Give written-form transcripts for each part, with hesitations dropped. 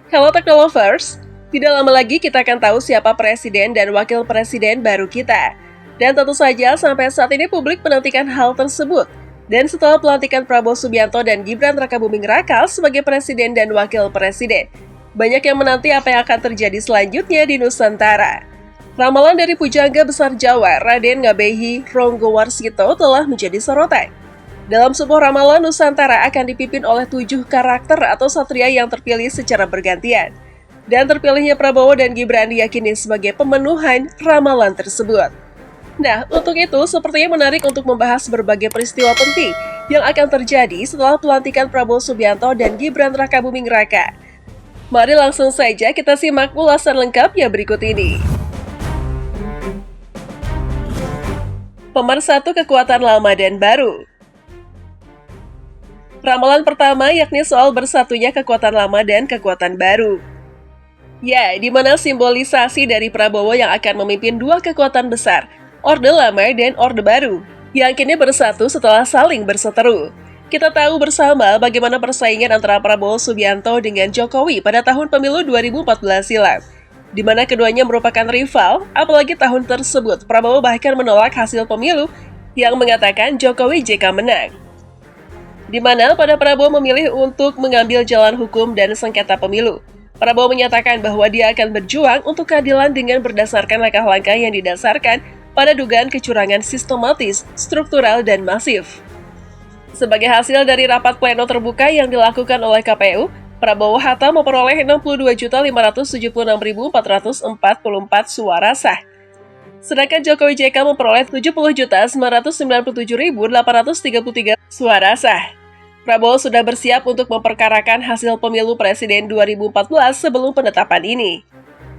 Halo Teknolovers, tidak lama lagi kita akan tahu siapa presiden dan wakil presiden baru kita. Dan tentu saja sampai saat ini publik menantikan hal tersebut. Dan setelah pelantikan Prabowo Subianto dan Gibran Rakabuming Raka sebagai presiden dan wakil presiden, banyak yang menanti apa yang akan terjadi selanjutnya di Nusantara. Ramalan dari Pujangga Besar Jawa, Raden Ngabehi Ronggowarsito telah menjadi sorotan. Dalam sebuah ramalan, Nusantara akan dipimpin oleh 7 karakter atau satria yang terpilih secara bergantian. Dan terpilihnya Prabowo dan Gibran diyakini sebagai pemenuhan ramalan tersebut. Nah, untuk itu sepertinya menarik untuk membahas berbagai peristiwa penting yang akan terjadi setelah pelantikan Prabowo Subianto dan Gibran Rakabuming Raka. Mari langsung saja kita simak ulasan lengkapnya berikut ini. Pemersatu kekuatan lama dan baru. Ramalan pertama yakni soal bersatunya kekuatan lama dan kekuatan baru. Ya, di mana simbolisasi dari Prabowo yang akan memimpin 2 kekuatan besar, Orde Lama dan Orde Baru, yang kini bersatu setelah saling berseteru. Kita tahu bersama bagaimana persaingan antara Prabowo Subianto dengan Jokowi pada tahun pemilu 2014 silam, di mana keduanya merupakan rival, apalagi tahun tersebut Prabowo bahkan menolak hasil pemilu yang mengatakan Jokowi JK menang. Di mana pada Prabowo memilih untuk mengambil jalan hukum dan sengketa pemilu. Prabowo menyatakan bahwa dia akan berjuang untuk keadilan dengan berdasarkan langkah-langkah yang didasarkan pada dugaan kecurangan sistematis, struktural, dan masif. Sebagai hasil dari rapat pleno terbuka yang dilakukan oleh KPU, Prabowo Hatta memperoleh 62.576.444 suara sah. Sedangkan Jokowi JK memperoleh 70.997.833 suara sah. Prabowo sudah bersiap untuk memperkarakan hasil pemilu presiden 2014 sebelum penetapan ini.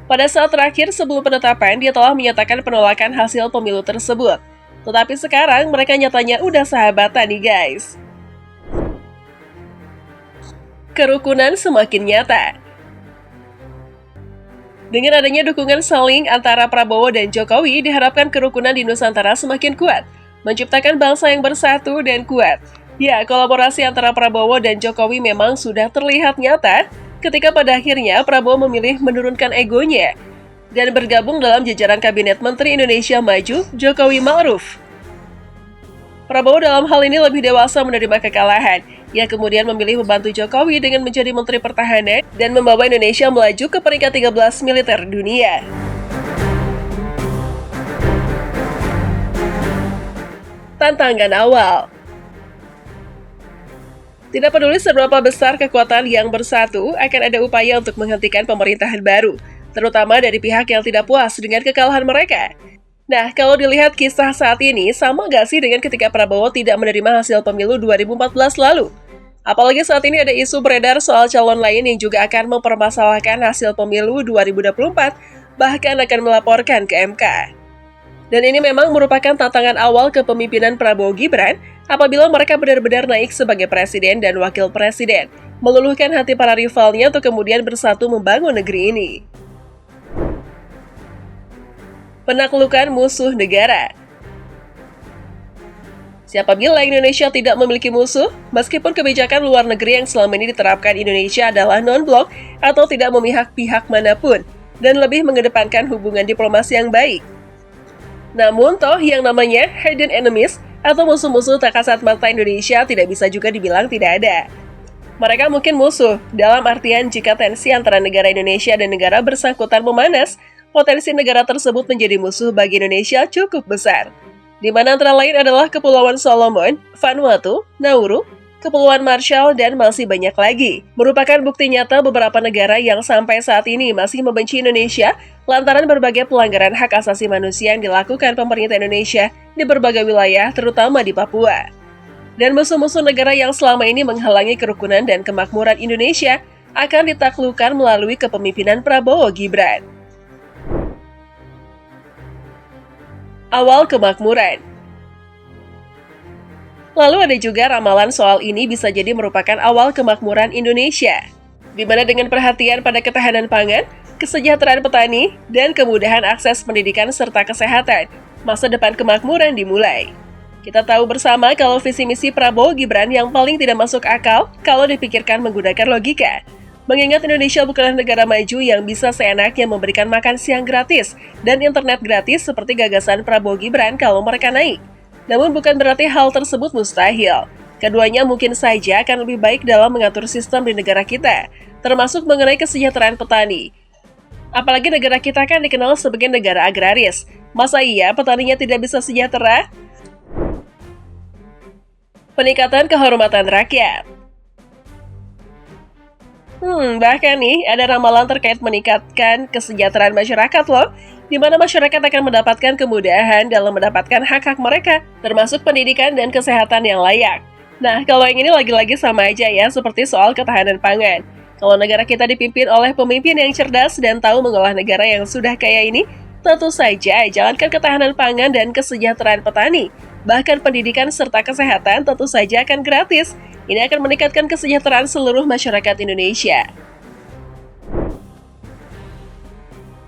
Pada saat terakhir sebelum penetapan, dia telah menyatakan penolakan hasil pemilu tersebut. Tetapi sekarang mereka nyatanya udah sahabatan nih guys. Kerukunan semakin nyata. Dengan adanya dukungan saling antara Prabowo dan Jokowi, diharapkan kerukunan di Nusantara semakin kuat, menciptakan bangsa yang bersatu dan kuat. Ya, kolaborasi antara Prabowo dan Jokowi memang sudah terlihat nyata, ketika pada akhirnya Prabowo memilih menurunkan egonya dan bergabung dalam jajaran Kabinet Menteri Indonesia Maju, Jokowi Ma'ruf. Prabowo dalam hal ini lebih dewasa menerima kekalahan. Ia kemudian memilih membantu Jokowi dengan menjadi Menteri Pertahanan dan membawa Indonesia melaju ke peringkat 13 militer dunia. Tantangan awal. Tidak peduli seberapa besar kekuatan yang bersatu, akan ada upaya untuk menghentikan pemerintahan baru, terutama dari pihak yang tidak puas dengan kekalahan mereka. Nah, kalau dilihat kisah saat ini, sama nggak sih dengan ketika Prabowo tidak menerima hasil pemilu 2014 lalu? Apalagi saat ini ada isu beredar soal calon lain yang juga akan mempermasalahkan hasil pemilu 2024, bahkan akan melaporkan ke MK. Dan ini memang merupakan tantangan awal kepemimpinan Prabowo Gibran apabila mereka benar-benar naik sebagai presiden dan wakil presiden, meluluhkan hati para rivalnya untuk kemudian bersatu membangun negeri ini. Penaklukan musuh negara. Siapa bilang Indonesia tidak memiliki musuh? Meskipun kebijakan luar negeri yang selama ini diterapkan Indonesia adalah non-blok atau tidak memihak pihak manapun, dan lebih mengedepankan hubungan diplomasi yang baik. Namun toh yang namanya hidden enemies atau musuh-musuh tak kasat mata Indonesia tidak bisa juga dibilang tidak ada. Mereka mungkin musuh, dalam artian jika tensi antara negara Indonesia dan negara bersangkutan memanas, potensi negara tersebut menjadi musuh bagi Indonesia cukup besar. Di mana antara lain adalah Kepulauan Solomon, Vanuatu, Nauru, Kepulauan Marshall, dan masih banyak lagi. Merupakan bukti nyata beberapa negara yang sampai saat ini masih membenci Indonesia lantaran berbagai pelanggaran hak asasi manusia yang dilakukan pemerintah Indonesia di berbagai wilayah, terutama di Papua. Dan musuh-musuh negara yang selama ini menghalangi kerukunan dan kemakmuran Indonesia akan ditaklukkan melalui kepemimpinan Prabowo Gibran. Awal kemakmuran. Lalu ada juga ramalan soal ini bisa jadi merupakan awal kemakmuran Indonesia, di mana dengan perhatian pada ketahanan pangan, kesejahteraan petani, dan kemudahan akses pendidikan serta kesehatan, masa depan kemakmuran dimulai. Kita tahu bersama kalau visi misi Prabowo Gibran yang paling tidak masuk akal kalau dipikirkan menggunakan logika. Mengingat Indonesia bukanlah negara maju yang bisa seenaknya memberikan makan siang gratis dan internet gratis seperti gagasan Prabowo Gibran kalau mereka naik. Namun bukan berarti hal tersebut mustahil. Keduanya mungkin saja akan lebih baik dalam mengatur sistem di negara kita, termasuk mengenai kesejahteraan petani. Apalagi negara kita kan dikenal sebagai negara agraris. Masa iya petaninya tidak bisa sejahtera? Peningkatan kehormatan rakyat. Bahkan nih, ada ramalan terkait meningkatkan kesejahteraan masyarakat loh, di mana masyarakat akan mendapatkan kemudahan dalam mendapatkan hak-hak mereka, termasuk pendidikan dan kesehatan yang layak. Nah, kalau yang ini lagi-lagi sama aja ya, seperti soal ketahanan pangan. Kalau negara kita dipimpin oleh pemimpin yang cerdas dan tahu mengolah negara yang sudah kaya ini, tentu saja jalankan ketahanan pangan dan kesejahteraan petani. Bahkan pendidikan serta kesehatan tentu saja akan gratis. Ini akan meningkatkan kesejahteraan seluruh masyarakat Indonesia.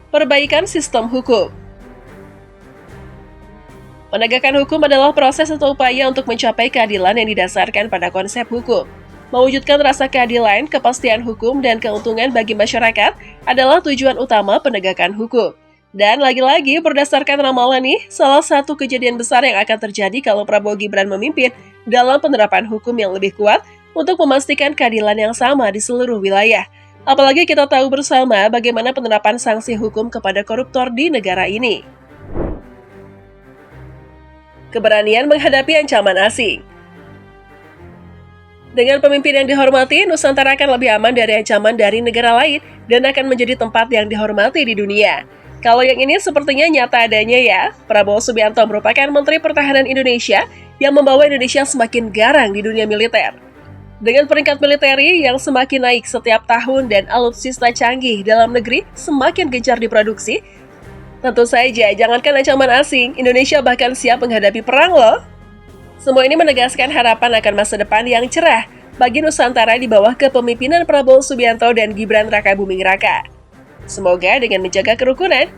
Perbaikan sistem hukum. Penegakan hukum adalah proses atau upaya untuk mencapai keadilan yang didasarkan pada konsep hukum. Mewujudkan rasa keadilan, kepastian hukum, dan keuntungan bagi masyarakat adalah tujuan utama penegakan hukum. Dan lagi-lagi berdasarkan ramalan nih, salah satu kejadian besar yang akan terjadi kalau Prabowo Gibran memimpin dalam penerapan hukum yang lebih kuat untuk memastikan keadilan yang sama di seluruh wilayah. Apalagi kita tahu bersama bagaimana penerapan sanksi hukum kepada koruptor di negara ini. Keberanian menghadapi ancaman asing. Dengan pemimpin yang dihormati, Nusantara akan lebih aman dari ancaman dari negara lain dan akan menjadi tempat yang dihormati di dunia. Kalau yang ini sepertinya nyata adanya ya. Prabowo Subianto merupakan Menteri Pertahanan Indonesia yang membawa Indonesia semakin garang di dunia militer. Dengan peringkat militeri yang semakin naik setiap tahun dan alutsista canggih dalam negeri semakin gencar diproduksi, tentu saja, jangankan ancaman asing, Indonesia bahkan siap menghadapi perang loh. Semua ini menegaskan harapan akan masa depan yang cerah bagi Nusantara di bawah kepemimpinan Prabowo Subianto dan Gibran Rakabuming Raka. Semoga dengan menjaga kerukunan,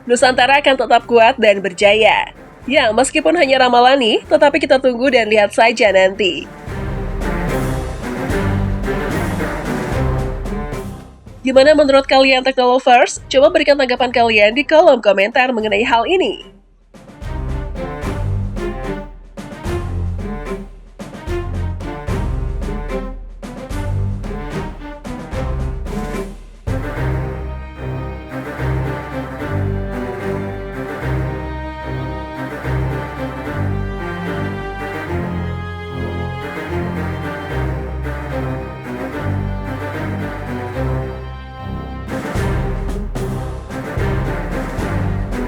Nusantara akan tetap kuat dan berjaya. Ya, meskipun hanya ramalan nih, tetapi kita tunggu dan lihat saja nanti. Gimana menurut kalian Teknolovers? Coba berikan tanggapan kalian di kolom komentar mengenai hal ini.